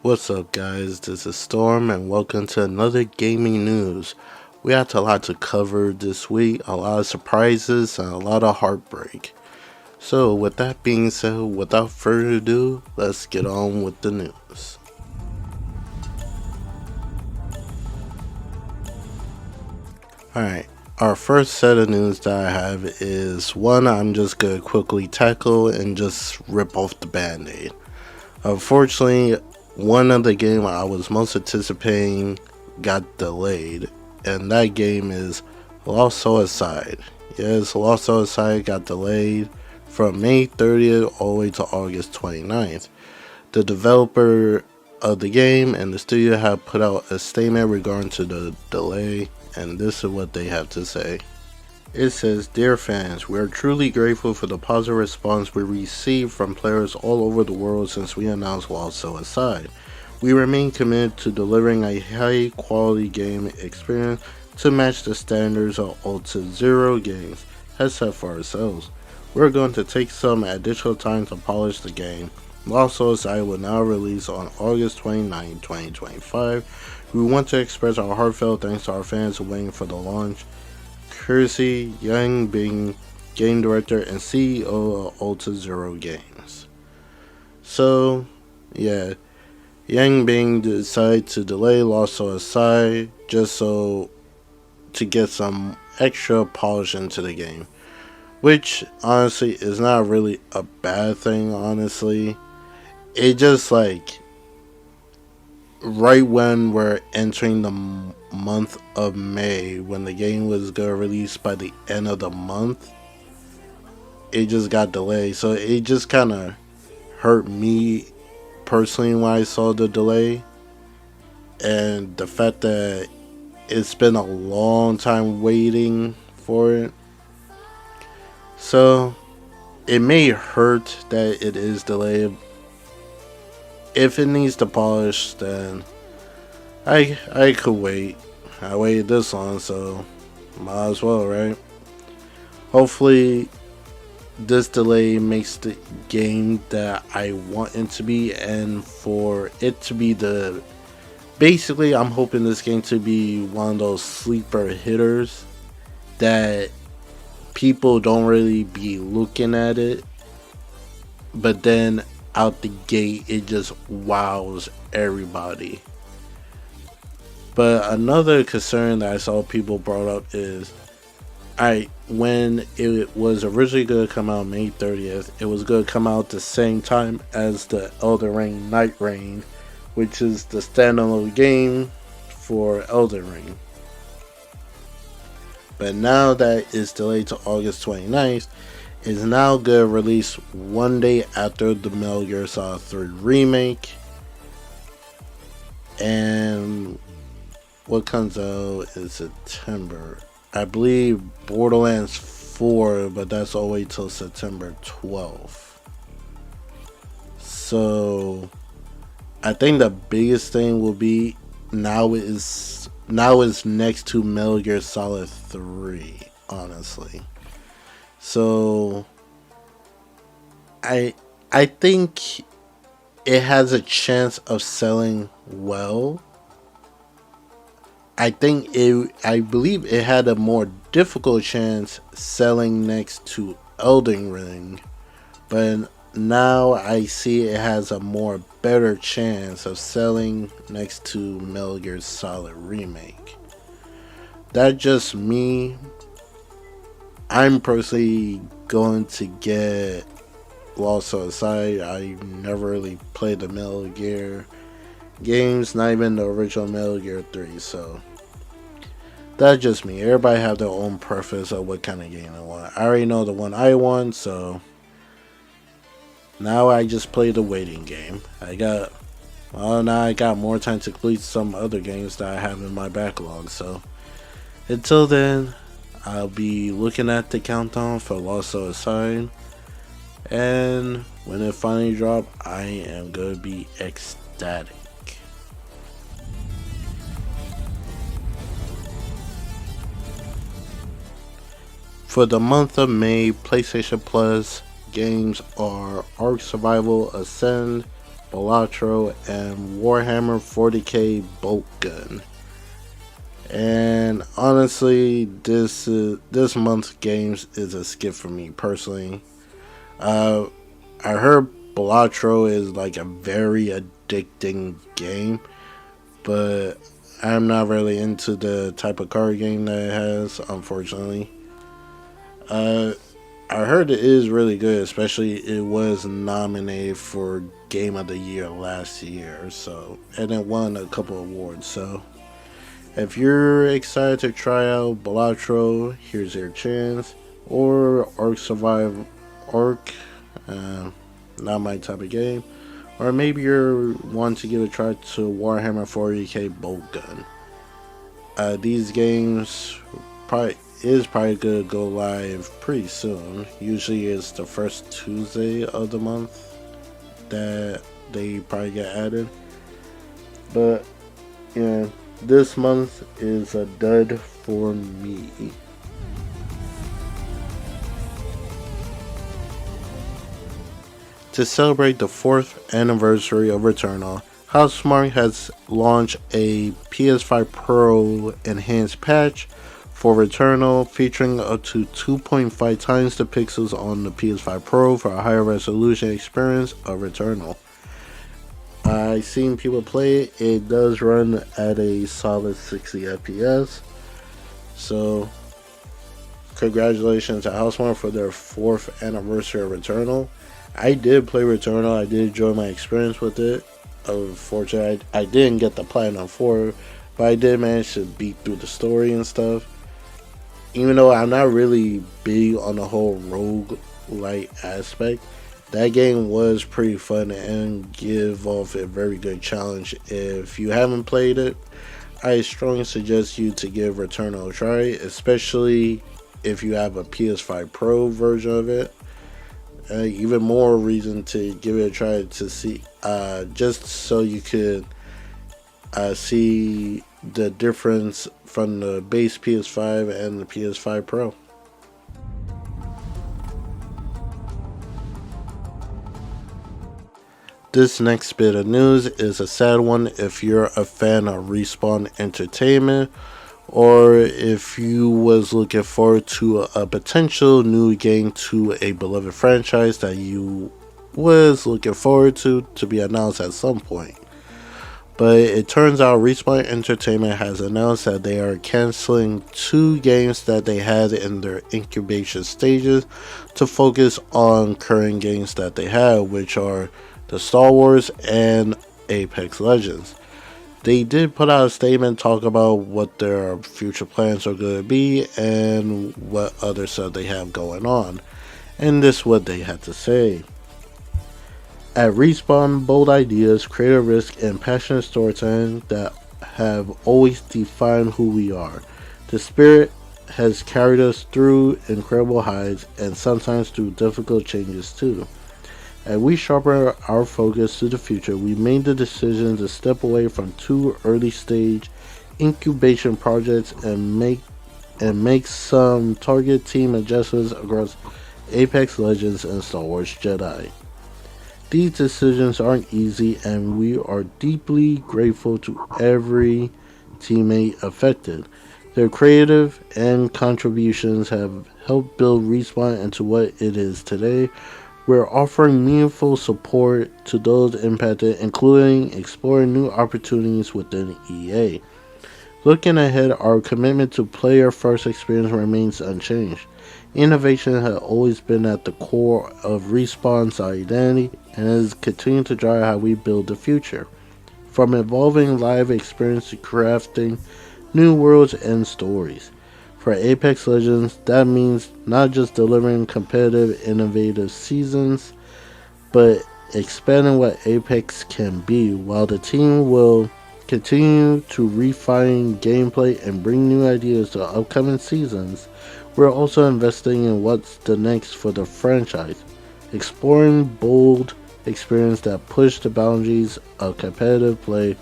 What's up guys, this is Storm and welcome to another gaming news. We had a lot to cover this week, a lot of surprises and a lot of heartbreak. So with that being said, without further ado, let's get on with the news. Alright, our first set of news that I have is one I'm just gonna quickly tackle and just rip off the band-aid. Unfortunately, one of the game I was most anticipating got delayed, and that game is Lost Suicide. Yes, Lost Suicide got delayed from May 30th all the way to August 29th. The developer of the game and the studio have put out a statement regarding to the delay, and this is what they have to say. It says, "Dear fans, we are truly grateful for the positive response we received from players all over the world since we announced Lost Suicide. We remain committed to delivering a high quality game experience to match the standards of Ultra Zero games has set for ourselves. We're going to take some additional time to polish the game. Lost Suicide will now release on August 29, 2025. We want to express our heartfelt thanks to our fans waiting for the launch. Courtesy Yang Bing, game director and CEO of Ultra Zero Games." So, yeah, Yang Bing decided to delay Lost Suicide just so to get some extra polish into the game, which honestly is not really a bad thing. Honestly, it just like right when we're entering the month of May, when the game was gonna release by the end of the month, it just got delayed. So it just kind of hurt me personally when I saw the delay, and the fact that it's been a long time waiting for it. So it may hurt that it is delayed. If it needs to polish, then I could wait. I waited this long, so might as well, right? Hopefully, this delay makes the game that I want it to be, and for it to be the... Basically, I'm hoping this game to be one of those sleeper hitters that people don't really be looking at it, but then out the gate it just wows everybody. But another concern that I saw people brought up is, when it was originally going to come out May 30th, it was going to come out the same time as the Elden Ring Night Reign, which is the standalone game for Elden Ring. But now that it's delayed to August 29th, it's now going to release one day after the Metal Gear Solid 3 remake. And what comes out in September? I believe Borderlands 4, but that's all the way till September 12th. So I think the biggest thing will be now is next to Metal Gear Solid 3, honestly. So I think it has a chance of selling well. I believe it had a more difficult chance selling next to Elden Ring, but now I see it has a more better chance of selling next to Metal Gear Solid Remake. That's just me. I'm personally going to get Lost Suicide. I never really played the Metal Gear games, not even the original Metal Gear 3, so that's just me. Everybody have their own preference of what kind of game they want. I already know the one I want, so now I just play the waiting game. Now I got more time to complete some other games that I have in my backlog, so until then, I'll be looking at the countdown for Lost Suicide, and when it finally drops, I am going to be ecstatic. For the month of May, PlayStation Plus games are Ark Survival Ascend, Balatro, and Warhammer 40k bolt gun. And honestly, this month's games is a skip for me personally. Uh, I heard Balatro is like a very addicting game, but I'm not really into the type of card game that it has, unfortunately. Uh, I heard it is really good, especially it was nominated for Game of the Year last year, so and it won a couple awards. So if you're excited to try out Balatro, here's your chance. Or Ark Survive Ark, uh, not my type of game. Or maybe you want to give a try to Warhammer 40k Bolt Gun. These games probably gonna go live pretty soon. Usually it's the first Tuesday of the month that they probably get added. But yeah, this month is a dud for me. To celebrate the 4th anniversary of Returnal, Housemarque has launched a PS5 Pro enhanced patch for Returnal, featuring up to 2.5 times the pixels on the PS5 Pro for a higher resolution experience of Returnal. I've seen people play it. It does run at a solid 60 FPS. So, congratulations to Housemarque for their 4th anniversary of Returnal. I did play Returnal. I did enjoy my experience with it. Unfortunately, I didn't get the Platinum 4, but I did manage to beat through the story and stuff. Even though I'm not really big on the whole roguelite aspect, that game was pretty fun and give off a very good challenge. If you haven't played it, I strongly suggest you to give Returnal a try, especially if you have a PS5 Pro version of it. Even more reason to give it a try to see, just so you could see the difference from the base PS5 and the PS5 Pro. This next bit of news is a sad one if you're a fan of Respawn Entertainment, or if you was looking forward to a potential new game to a beloved franchise that you was looking forward to be announced at some point. But it turns out Respawn Entertainment has announced that they are canceling 2 games that they had in their incubation stages to focus on current games that they have, which are the Star Wars and Apex Legends. They did put out a statement talking about what their future plans are going to be and what other stuff they have going on. And this is what they had to say. At Respawn, bold ideas, creative risk, and passionate storytelling that have always defined who we are. The spirit has carried us through incredible highs and sometimes through difficult changes too. As we sharpen our focus to the future, we made the decision to step away from 2 early stage incubation projects and make some target team adjustments across Apex Legends and Star Wars Jedi. These decisions aren't easy, and we are deeply grateful to every teammate affected. Their creative and contributions have helped build Respawn into what it is today. We're offering meaningful support to those impacted, including exploring new opportunities within EA. Looking ahead, our commitment to player-first experience remains unchanged. Innovation has always been at the core of Respawn's identity and has continued to drive how we build the future. From evolving live experience to crafting new worlds and stories. For Apex Legends, that means not just delivering competitive, innovative seasons, but expanding what Apex can be, while the team will continue to refine gameplay and bring new ideas to upcoming seasons. We're also investing in what's the next for the franchise, exploring bold experiences that push the boundaries of competitive play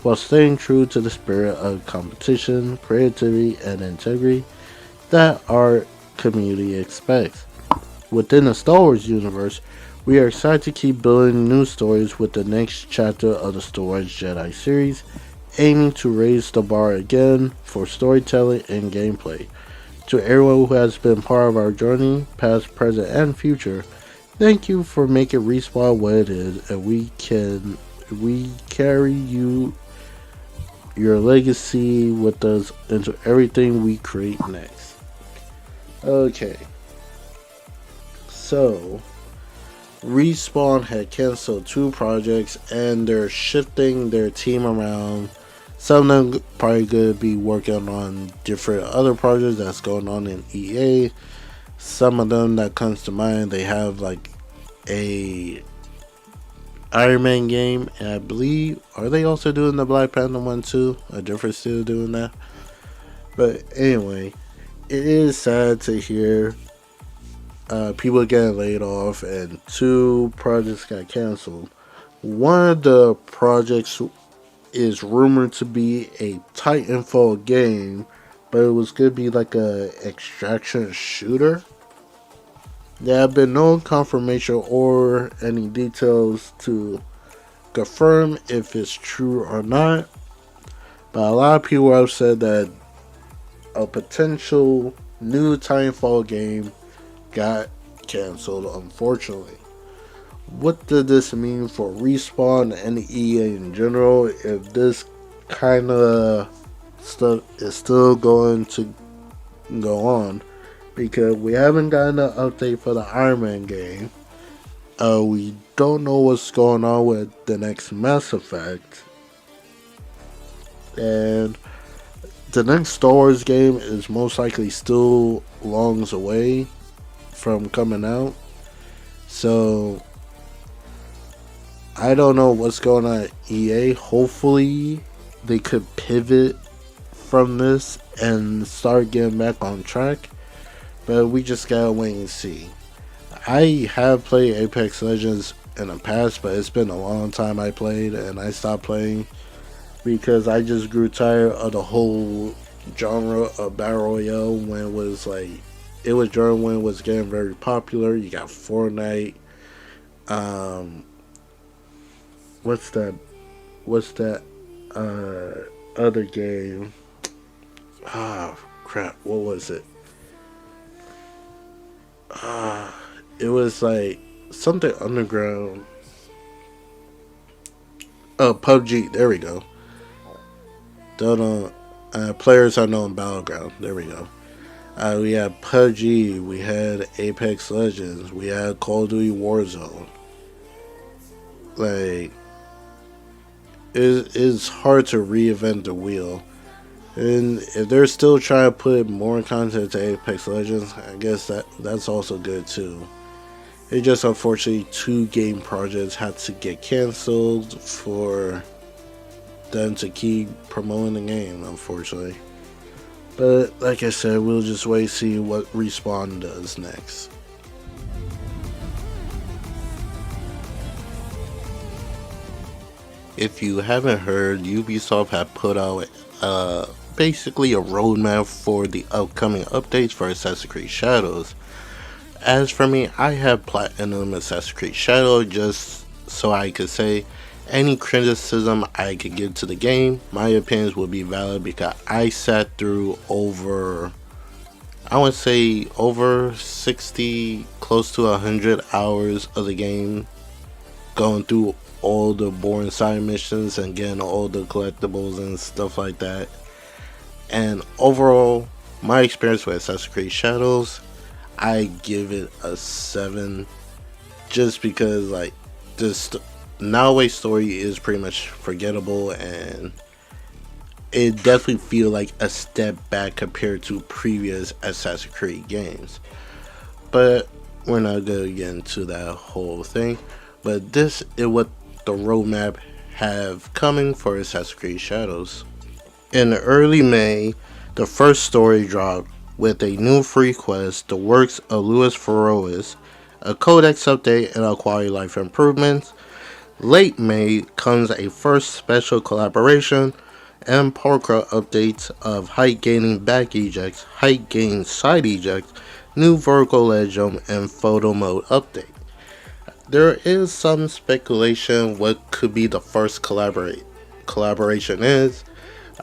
while staying true to the spirit of competition, creativity, and integrity that our community expects. Within the Star Wars universe, We are excited to keep building new stories with the next chapter of the Star Wars Jedi series, aiming to raise the bar again for storytelling and gameplay. To everyone who has been part of our journey, past, present, and future, thank you for making Respawn what it is, and we carry your legacy with us into everything we create next. Okay, so Respawn had canceled 2 projects and they're shifting their team around. Some of them probably gonna be working on different other projects that's going on in EA. Some of them that comes to mind, they have like a Iron Man game, and I believe are they also doing the Black Panther one too? A different studio doing that. But anyway, it is sad to hear people getting laid off and 2 projects got canceled. One of the projects is rumored to be a Titanfall game, but it was going to be like a extraction shooter. There have been no confirmation or any details to confirm if it's true or not, but a lot of people have said that a potential new Titanfall game got canceled, unfortunately. What does this mean for Respawn and EA in general if this kind of stuff is still going to go on? Because we haven't gotten an update for the Iron Man game. We don't know what's going on with the next Mass Effect. And the next Star Wars game is most likely still longs away from coming out. So I don't know what's going on at EA. Hopefully they could pivot from this and start getting back on track. But we just gotta wait and see. I have played Apex Legends in the past, but it's been a long time I played and I stopped playing because I just grew tired of the whole genre of Battle Royale when it was like it was during when it was getting very popular. You got Fortnite. What's that? What's that? Other game? Ah, crap. What was it? It was like something underground. Oh, PUBG. There we go. Don't know. Players Unknown Battleground. There we go. We had PUBG. We had Apex Legends. We had Call of Duty Warzone. Like, it's hard to reinvent the wheel. And if they're still trying to put more content to Apex Legends, I guess that's also good too. It just unfortunately 2 game projects had to get canceled for them to keep promoting the game, unfortunately. But like I said, we'll just wait and see what Respawn does next. If you haven't heard, Ubisoft have put out basically a roadmap for the upcoming updates for Assassin's Creed Shadows. As for me, I have Platinum Assassin's Creed Shadow just so I could say any criticism I could give to the game, my opinions will be valid because I sat through over, I would say over 60, close to 100 hours of the game, going through all the boring side missions and getting all the collectibles and stuff like that. And overall, my experience with Assassin's Creed Shadows, I give it a 7, just because like this Noway story is pretty much forgettable, and it definitely feels like a step back compared to previous Assassin's Creed games. But we're not gonna get into that whole thing. But this is what the roadmap have coming for Assassin's Creed Shadows. In early May, the first story dropped with a new free quest, the works of Louis Ferrois, a codex update, and a quality life improvements. Late May comes a first special collaboration and parkour updates of height gaining back ejects, height gain side ejects, new vertical ledge jump, and photo mode update. there is some speculation what could be the first collaboration is.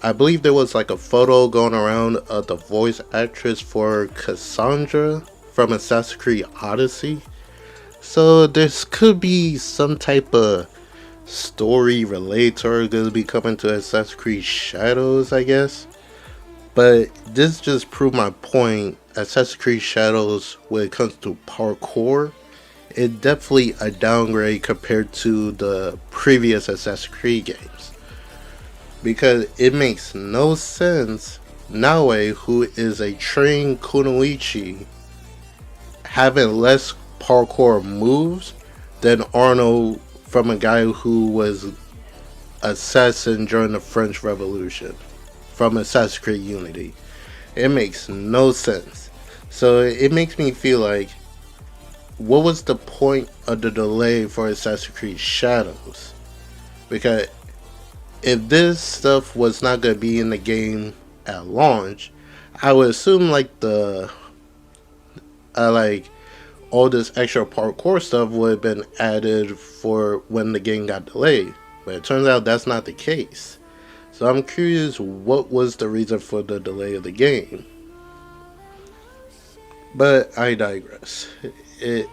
I believe there was like a photo going around of the voice actress for Cassandra from Assassin's Creed Odyssey. So this could be some type of story related to her going to be coming to Assassin's Creed Shadows, I guess. But this just proved my point. Assassin's Creed Shadows, when it comes to parkour, it definitely a downgrade compared to the previous Assassin's Creed games. Because it makes no sense Naue, who is a trained kunoichi, having less parkour moves than Arnold from a guy who was assassin during the French Revolution from Assassin's Creed Unity. It makes no sense. So it makes me feel like, what was the point of the delay for Assassin's Creed Shadows? Because if this stuff was not going to be in the game at launch, I would assume like like all this extra parkour stuff would have been added for when the game got delayed. But it turns out that's not the case. So I'm curious, what was the reason for the delay of the game? But I digress. It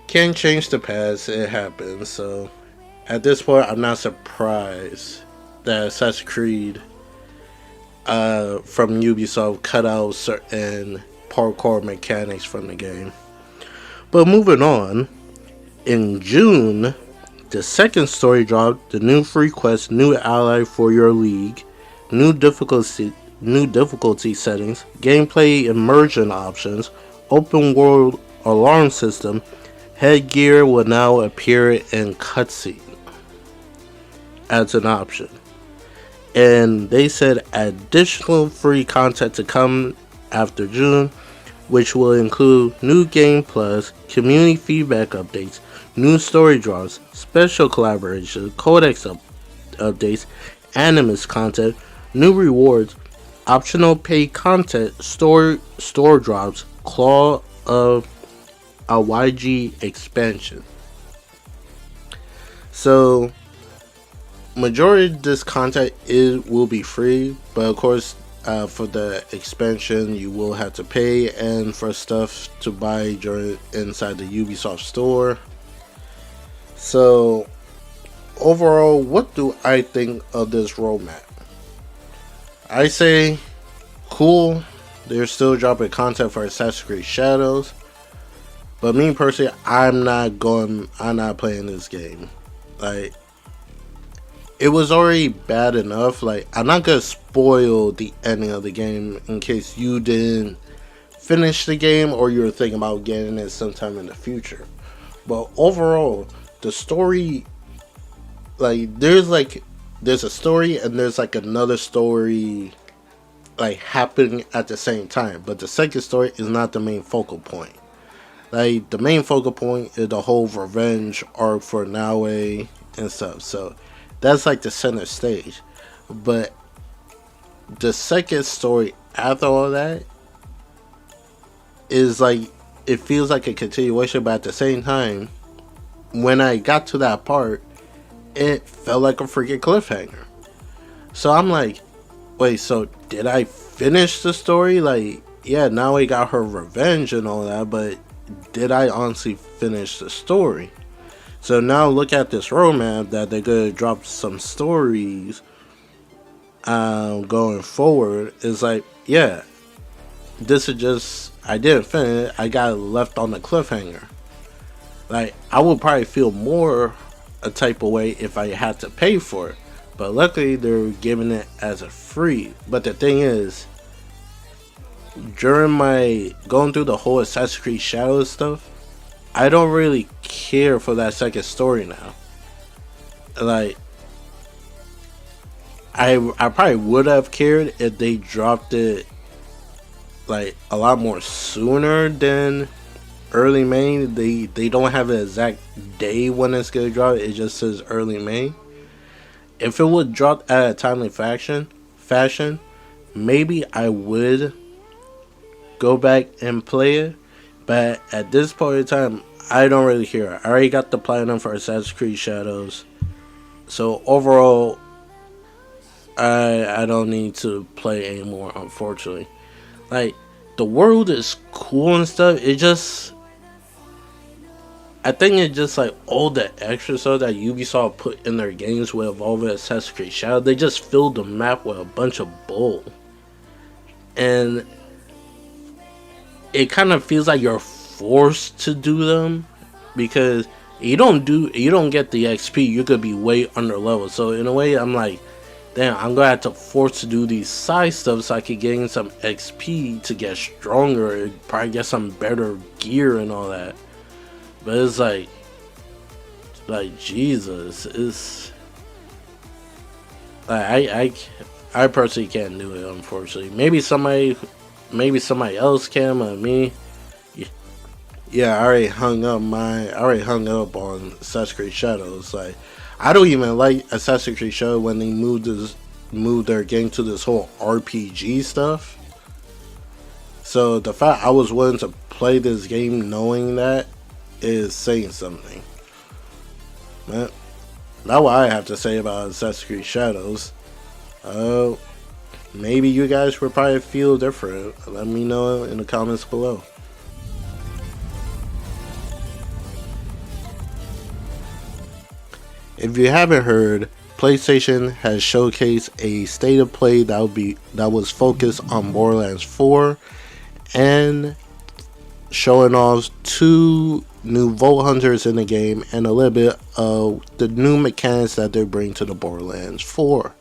can change the past, it happens. So at this point, I'm not surprised that Assassin's Creed from Ubisoft cut out certain parkour mechanics from the game. But moving on, in June, the second story dropped, the new free quest, new ally for your league, new difficulty settings, gameplay immersion options, open world alarm system, headgear will now appear in cutscene as an option. And they said additional free content to come after June, which will include new game plus, community feedback updates, new story drops, special collaboration, codex updates, animus content, new rewards, optional paid content, store drops, claw of a YG expansion. So majority of this content will be free, but of course for the expansion you will have to pay, and for stuff to buy during inside the Ubisoft store. So overall, what do I think of this roadmap? I say cool. They're still dropping content for Assassin's Creed Shadows, but me personally, I'm not playing this game. Like, it was already bad enough. Like, I'm not gonna spoil the ending of the game in case you didn't finish the game or you're thinking about getting it sometime in the future. But overall, the story, there's a story and there's like another story like happening at the same time. But the second story is not the main focal point. Like, the main focal point is the whole revenge arc for Naue and stuff. So that's like the center stage. But the second story after all that is like, it feels like a continuation, but at the same time, when I got to that part, it felt like a freaking cliffhanger. So I'm like, wait, so did I finish the story? Like, yeah, Naue got her revenge and all that, but did I honestly finish the story? So now look at this roadmap that they're gonna drop some stories going forward. It's like, yeah, this is just, I didn't finish it, I got left on the cliffhanger. Like, I would probably feel more a type of way if I had to pay for it, but luckily they're giving it as a free. But the thing is, during my going through the whole Assassin's Creed Shadows stuff, I don't really care for that second story now. Like, I probably would have cared if they dropped it like a lot more sooner than early May. They don't have an exact day when it's gonna drop. It just says early May. If it would drop at a timely fashion, maybe I would go back and play it. But at this point in time, I don't really care. I already got the platinum for Assassin's Creed Shadows. So overall, I don't need to play anymore, unfortunately. Like, the world is cool and stuff. It just, I think it's just like all the extra stuff that Ubisoft put in their games with Evolve Assassin's Creed Shadow. They just filled the map with a bunch of bull. And it kind of feels like you're forced to do them, because you don't get the XP, you could be way under level. So in a way, I'm like, damn, I'm gonna have to force to do these side stuff so I could gain some XP to get stronger, probably get some better gear and all that. But it's like Jesus, it's like I personally can't do it, unfortunately. Maybe somebody else can, but me, yeah, I already hung up on Assassin's Creed Shadows. Like, I don't even like Assassin's Creed Shadow when they moved their game to this whole RPG stuff. So the fact I was willing to play this game knowing that is saying something. But that's what I have to say about Assassin's Creed Shadows. Maybe you guys would probably feel different. Let me know in the comments below. If you haven't heard, PlayStation has showcased a state of play that was focused on Borderlands 4 and showing off 2 new Vault Hunters in the game and a little bit of the new mechanics that they bring to the Borderlands 4.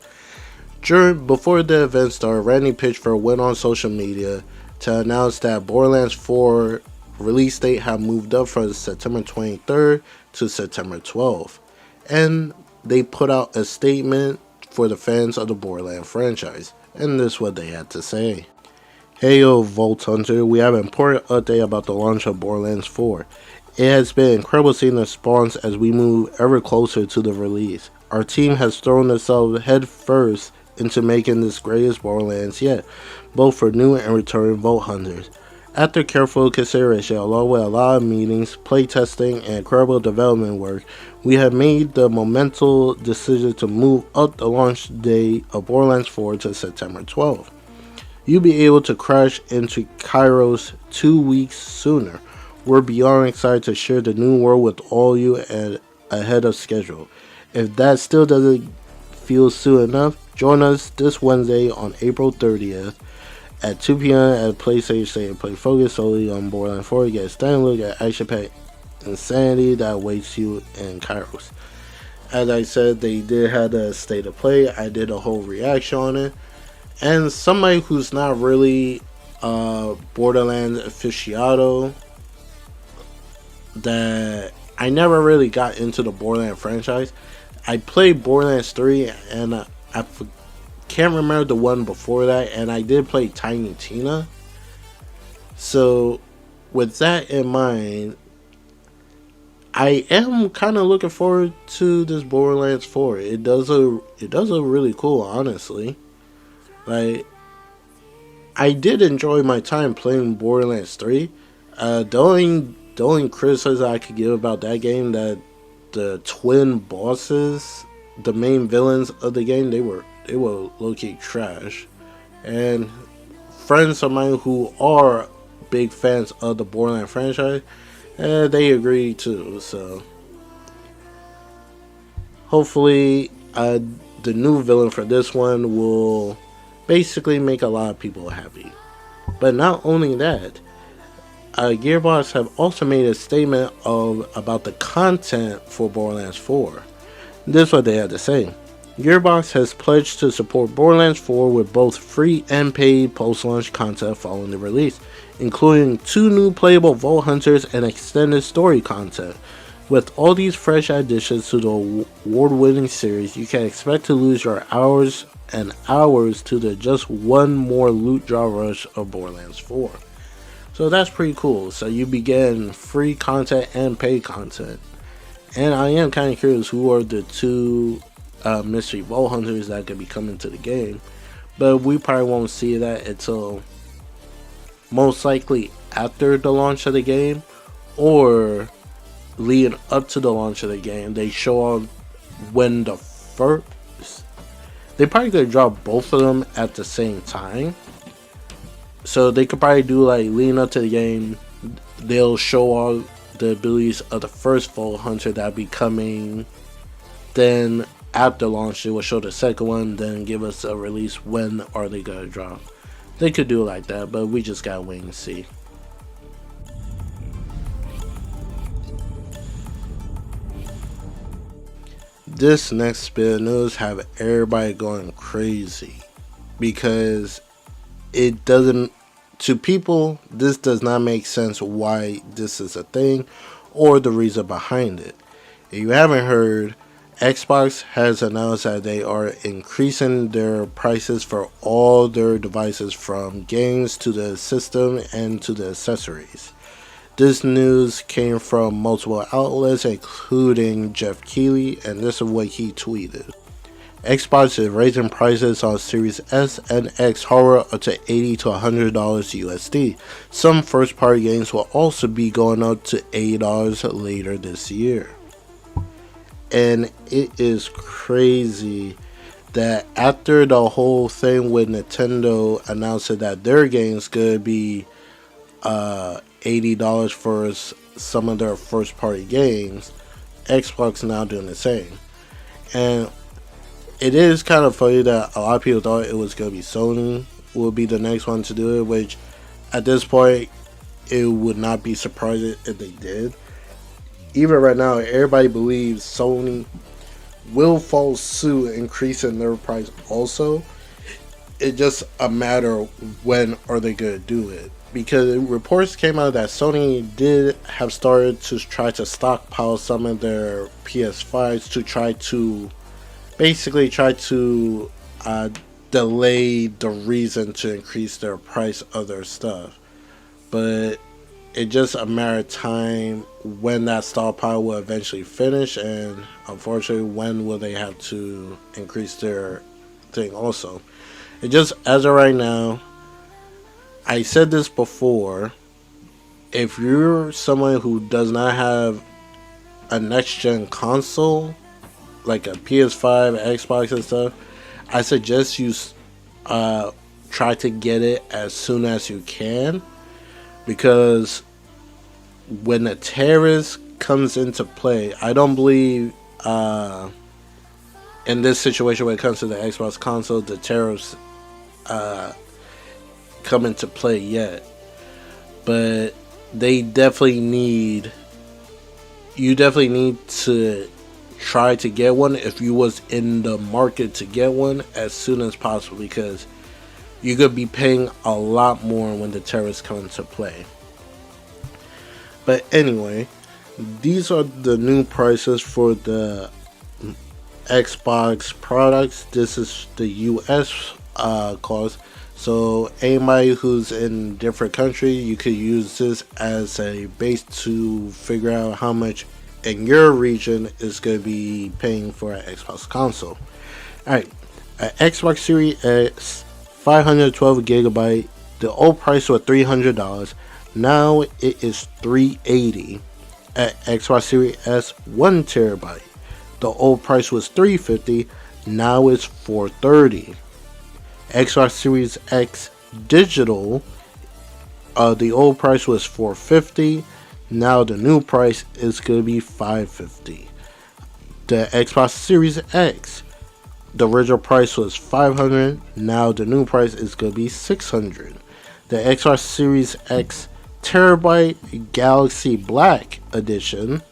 Before the event started, Randy Pitchford went on social media to announce that Borderlands 4 release date had moved up from September 23rd to September 12th. And they put out a statement for the fans of the Borderlands franchise. And this is what they had to say. Hey yo, Vault Hunter, we have an important update about the launch of Borderlands 4. It has been incredible seeing the response as we move ever closer to the release. Our team has thrown itself head first into making this greatest Borderlands yet, both for new and returning Vault Hunters. After careful consideration, along with a lot of meetings, playtesting, and incredible development work, we have made the monumental decision to move up the launch date of Borderlands 4 to September 12th. You'll be able to crash into Kairos 2 weeks sooner. We're beyond excited to share the new world with all you and ahead of schedule. If that still doesn't feel soon enough, join us this Wednesday on April 30th at 2 p.m. at PlayStation State. Play focus solely on Borderlands 4. Get a standing look at action-packed insanity that awaits you in Kairos. As I said, they did have a state of play. I did a whole reaction on it. And somebody who's not really a Borderlands aficionado, that I never really got into the Borderlands franchise. I played Borderlands 3 and I can't remember the one before that, and I did play Tiny Tina. So with that in mind, I am kind of looking forward to this Borderlands 4. It does look really cool, honestly. Like, I did enjoy my time playing Borderlands 3. The only criticism I could give about that game, that the twin bosses, the main villains of the game, they were low-key trash. And friends of mine who are big fans of the Borderlands franchise, they agree too. So hopefully the new villain for this one will basically make a lot of people happy. But not only that, Gearbox have also made a statement about the content for Borderlands 4. This is what they had to say. Gearbox has pledged to support Borderlands 4 with both free and paid post-launch content following the release, including 2 new playable Vault Hunters and extended story content. With all these fresh additions to the award-winning series, you can expect to lose your hours and hours to the just one more loot drop rush of Borderlands 4. So that's pretty cool. So you be getting free content and paid content. And I am kind of curious who are the 2 mystery Vault Hunters that could be coming to the game. But we probably won't see that until most likely after the launch of the game, or leading up to the launch of the game. They show off when the first. They probably could drop both of them at the same time. So they could probably do like leading up to the game. They'll show all the abilities of the first Vault Hunter that'll be coming. Then after launch, they will show the second one. Then give us a release. When are they gonna drop? They could do it like that, but we just gotta wait and see. This next bit of news have everybody going crazy because it doesn't, to people, this does not make sense why this is a thing or the reason behind it. If you haven't heard, Xbox has announced that they are increasing their prices for all their devices, from games to the system and to the accessories. This news came from multiple outlets, including Jeff Keighley, and this is what he tweeted. Xbox is raising prices on Series S and X hardware up to $80 to $100 USD. Some first-party games will also be going up to $80 later this year. And it is crazy that after the whole thing with Nintendo announcing that their games could be $80 for some of their first party games, Xbox now doing the same. And it is kind of funny that a lot of people thought it was going to be Sony would be the next one to do it, which at this point it would not be surprising if they did. Even right now, everybody believes Sony will follow suit, increasing their price also. It's just a matter of when are they going to do it. Because reports came out that Sony did have started to try to stockpile some of their PS5s to try to basically delay the reason to increase their price of their stuff. But it's just a matter of time when that stockpile will eventually finish, and unfortunately when will they have to increase their thing also. It just, as of right now, I said this before, if you're someone who does not have a next gen console like a PS5, Xbox and stuff, I suggest you try to get it as soon as you can, because when the tariffs comes into play, I don't believe in this situation when it comes to the Xbox console the tariffs come into play yet, but you definitely need to try to get one if you was in the market to get one as soon as possible, because you're gonna be paying a lot more when the tariffs come into play. But anyway, these are the new prices for the Xbox products. This is the US cost. So anybody who's in different country, you could use this as a base to figure out how much in your region is going to be paying for an Xbox console. Alright, an Xbox Series X 512 gigabyte, the old price was $300. Now it is $380. At Xbox Series S 1 terabyte, the old price was $350. Now it's $430. Xbox Series X digital, the old price was $450. Now the new price is going to be $550. The Xbox Series X, the original price was $500. Now the new price is going to be $600. The Xbox Series X terabyte Galaxy Black Edition,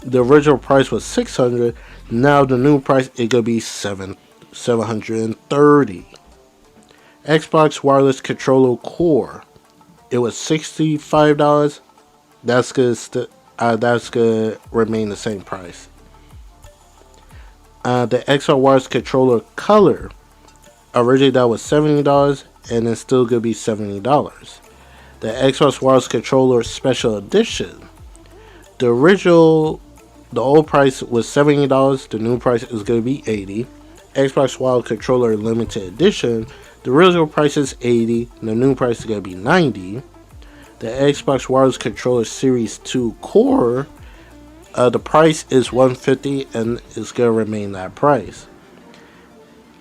the original price was $600. Now the new price is going to be $730. Xbox Wireless Controller Core, it was $65. That's gonna remain the same price. The Xbox Wireless Controller Color, originally that was $70, and it's still gonna be $70. The Xbox Wireless Controller Special Edition, the old price was $70. The new price is gonna be $80. Xbox Wireless Controller Limited Edition, the original price is $80. The new price is gonna be $90. the Xbox Wireless Controller Series 2 Core, the price is $150 and it's gonna remain that price.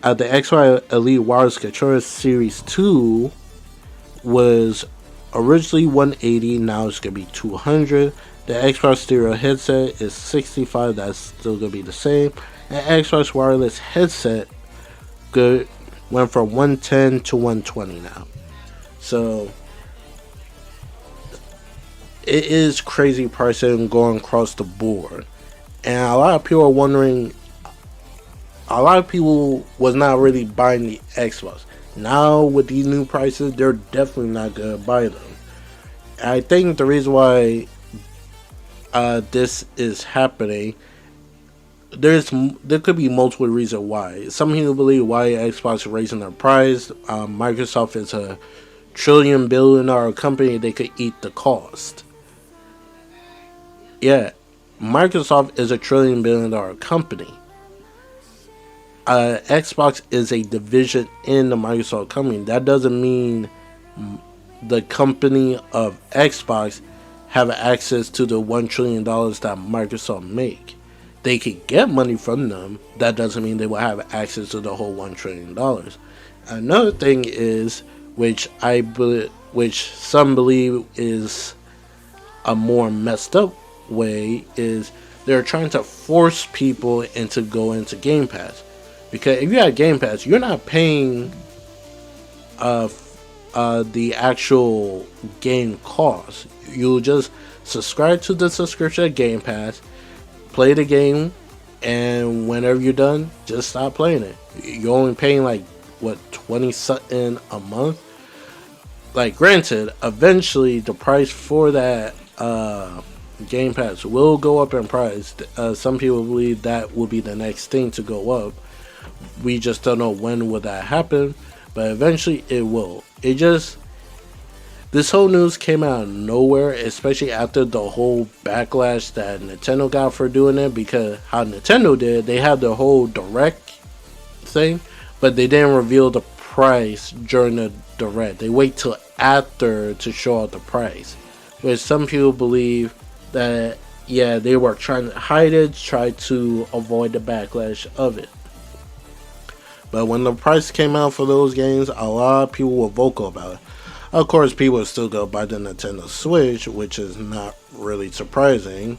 The Xbox Elite Wireless Controller Series 2 was originally $180, now it's gonna be $200. The Xbox Stereo headset is $65, that's still gonna be the same. And Xbox Wireless headset went from $110 to $120 now. So it is crazy pricing going across the board, and a lot of people are wondering. A lot of people was not really buying the Xbox. Now with these new prices, they're definitely not gonna buy them. I think the reason why this is happening, there could be multiple reasons why. Some people believe why Xbox is raising their price. Microsoft is a $1 trillion company; they could eat the cost. Yeah, Microsoft is a $1 trillion company. Xbox is a division in the Microsoft company. That doesn't mean the company of Xbox have access to the $1 trillion that Microsoft make. They could get money from them. That doesn't mean they will have access to the whole $1 trillion. Another thing is, which some believe is a more messed up way, is they're trying to force people into go into Game Pass. Because if you have Game Pass, you're not paying the actual game cost. You'll just subscribe to the subscription of Game Pass, play the game, and whenever you're done, just stop playing it. You're only paying like what, 20 something a month. Like, granted, eventually the price for that Game Pass will go up in price. Some people believe that will be the next thing to go up. We just don't know when will that happen, but eventually it will. This whole news came out of nowhere, especially after the whole backlash that Nintendo got for doing it. Because how Nintendo did, they had the whole direct thing, but they didn't reveal the price during the direct. They wait till after to show out the price, which some people believe that, yeah, they were trying to hide it, try to avoid the backlash of it. But when the price came out for those games, a lot of people were vocal about it. Of course, people still go buy the Nintendo Switch, which is not really surprising.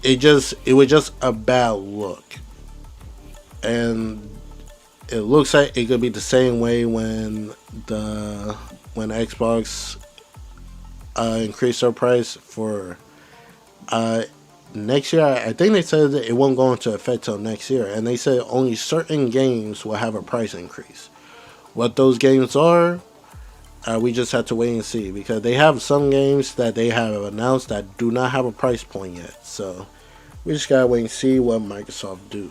It was just a bad look. And it looks like it could be the same way when Xbox increased their price for next year. I think they said that it won't go into effect till next year, and they said only certain games will have a price increase. What those games are, we just have to wait and see, because they have some games that they have announced that do not have a price point yet. So we just gotta wait and see what Microsoft do.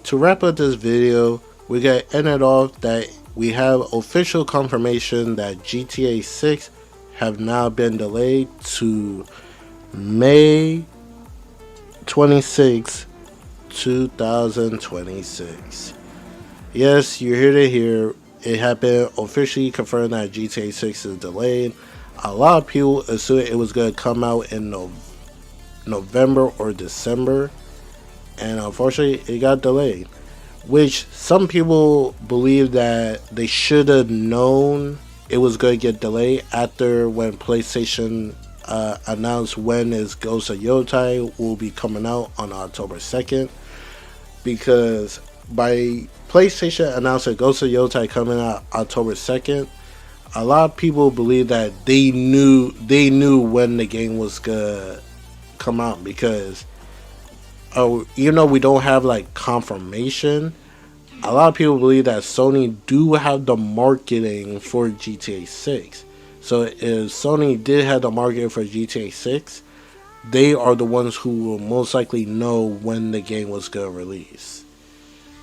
To wrap up this video, we gotta end it off that we have official confirmation that GTA 6 have now been delayed to May 26, 2026. Yes, you're here to hear. It had been officially confirmed that GTA 6 is delayed. A lot of people assumed it was going to come out in November or December, and unfortunately it got delayed. Which some people believe that they should have known it was going to get delayed after when PlayStation announced when its Ghost of Yotai will be coming out on October 2nd. Because by PlayStation announcing Ghost of Yotai coming out October 2nd, a lot of people believe that they knew when the game was gonna come out, because even though we don't have like confirmation, a lot of people believe that Sony do have the marketing for GTA 6. So if Sony did have the marketing for GTA 6, they are the ones who will most likely know when the game was gonna release.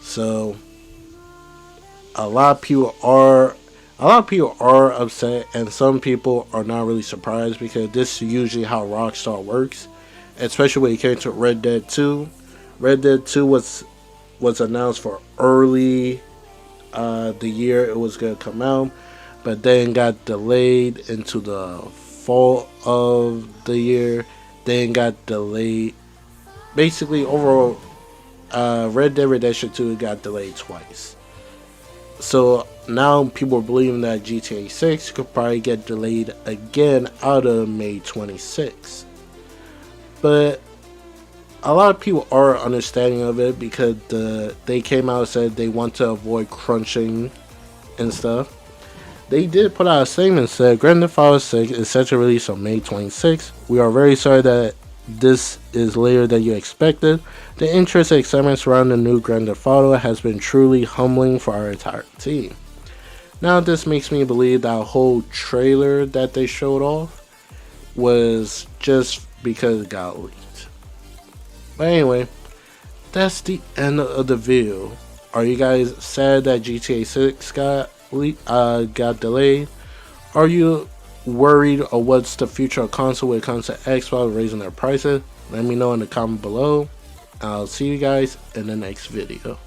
So a lot of people are upset, and some people are not really surprised, because this is usually how RockStar works. Especially when it came to Red Dead 2. Red Dead 2 was was announced for early the year it was going to come out, but then got delayed into the fall of the year, then got delayed. Basically, overall, Red Dead Redemption 2 got delayed twice. So now people are believing that GTA 6 could probably get delayed again out of May 26th. But a lot of people are understanding of it because they came out and said they want to avoid crunching and stuff. They did put out a statement and said Grand Theft Auto 6 is set to release on May 26th. We are very sorry that this is later than you expected. The interest and excitement surrounding the new Grand Theft Auto has been truly humbling for our entire team. Now this makes me believe that whole trailer that they showed off was just because it got leaked. But anyway, that's the end of the video. Are you guys sad that GTA 6 got delayed? Are you worried of what's the future of console when it comes to Xbox raising their prices? Let me know in the comment below. I'll see you guys in the next video.